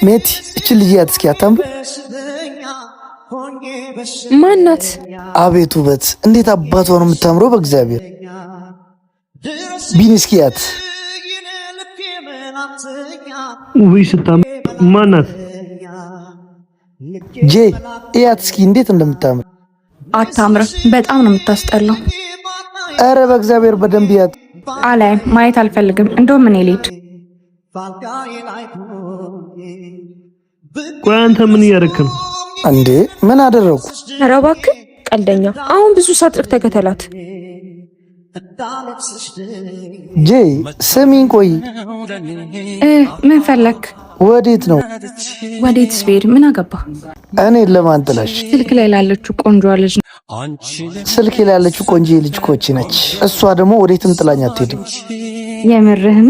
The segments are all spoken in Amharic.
ሜቲ እቺ ልጅ እስኪ አታምሩ? ማናት? አቤት ውበት! እንዴት አባቷ ነው የምታምረው! በእግዚአብሔር ቢኒ እስኪያት። ውይ ስታምር! ማናት? ጄ እያት እስኪ እንዴት እንደምታምር። አታምርም፣ በጣም ነው የምታስጠላው። አረ በእግዚአብሔር በደንብ ያት። አላይ ማየት አልፈልግም። እንደውም እኔ ልሂድ። ቆይ አንተ ምን እያደረክ ነው እንዴ? ምን አደረኩ? ኧረ እባክህ ቀልደኛ። አሁን ብዙ ሳጥር ተከተላት። ጄ ስሚኝ፣ ቆይ ምን ፈለክ? ወዴት ነው? ወዴትስ ብሄድ ምን አገባ? እኔ ለማን ጥላሽ? ስልክ ላይ ላለችው ቆንጆ ልጅ። ስልክ ላይ ያለችው ቆንጆ ልጅ ኮቺ ነች። እሷ ደግሞ ወዴትም ጥላኝ አትሄድም። የምርህን?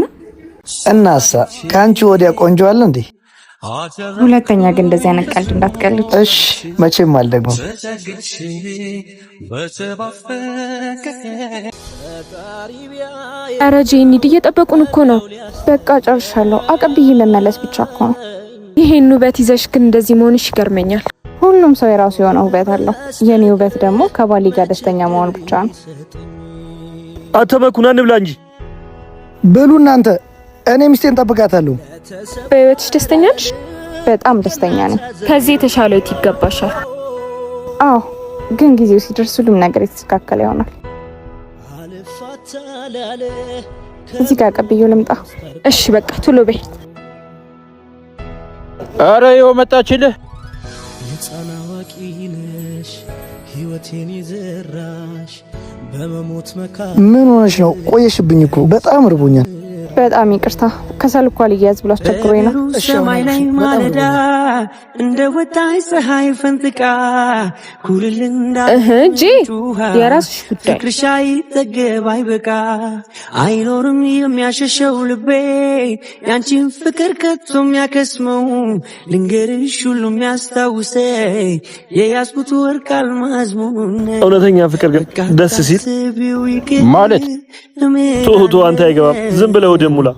እናሳ ካንቺ ወዲያ ቆንጆ አለ እንዴ? ሁለተኛ ግን እንደዚህ አይነት ቀልድ እንዳትቀልድ እሺ። መቼም አልደግሞም። ኧረ ጄኒ እየጠበቁን እኮ ነው። በቃ ጨርሻለሁ። አቀብዬ መመለስ ብቻ እኮ ነው። ይሄን ውበት ይዘሽ ግን እንደዚህ መሆንሽ ይገርመኛል። ሁሉም ሰው የራሱ የሆነ ውበት አለው። የኔ ውበት ደግሞ ከባሌ ጋር ደስተኛ መሆን ብቻ ነው። አተበኩና እንብላ እንጂ በሉ እናንተ። እኔ ሚስቴን ጠብቃታለሁ። በህይወትሽ ደስተኛ ነሽ? በጣም ደስተኛ ነኝ። ከዚህ የተሻለ ህይወት ይገባሻል። አዎ፣ ግን ጊዜው ሲደርስ ሁሉም ነገር የተስተካከለ ይሆናል። እዚህ ጋር ቀብዬው ልምጣ? እሺ በቃ ቶሎ በይ። አረ ይኸው መጣችልህ። የጻና ዋቂነሽ ህይወቴን ይዘራሽ በመሞት መካ። ምን ሆነሽ ነው? ቆየሽብኝ እኮ በጣም ርቦኛል። በጣም ይቅርታ። ከሰልኳ ልያዝ ብሎ አስቸግሮኝ ነው። ሰማይ ላይ ማለዳ እንደ ወጣይ ፀሐይ ፈንጥቃ ኩልል እንጂ የራስሽ ጉዳይ። ፍቅርሽ አይጠገብ አይበቃ አይኖርም የሚያሸሸው ልቤ ያንቺን ፍቅር ከቶ የሚያከስመው ልንገርሽ ሁሉ የሚያስታውሰኝ የያዝኩት ወርቅ አልማዝ መሆን። እውነተኛ ፍቅር ግን ደስ ሲል ማለት ቶቶ አንተ አይገባም። ዝም ብለው ደሙላ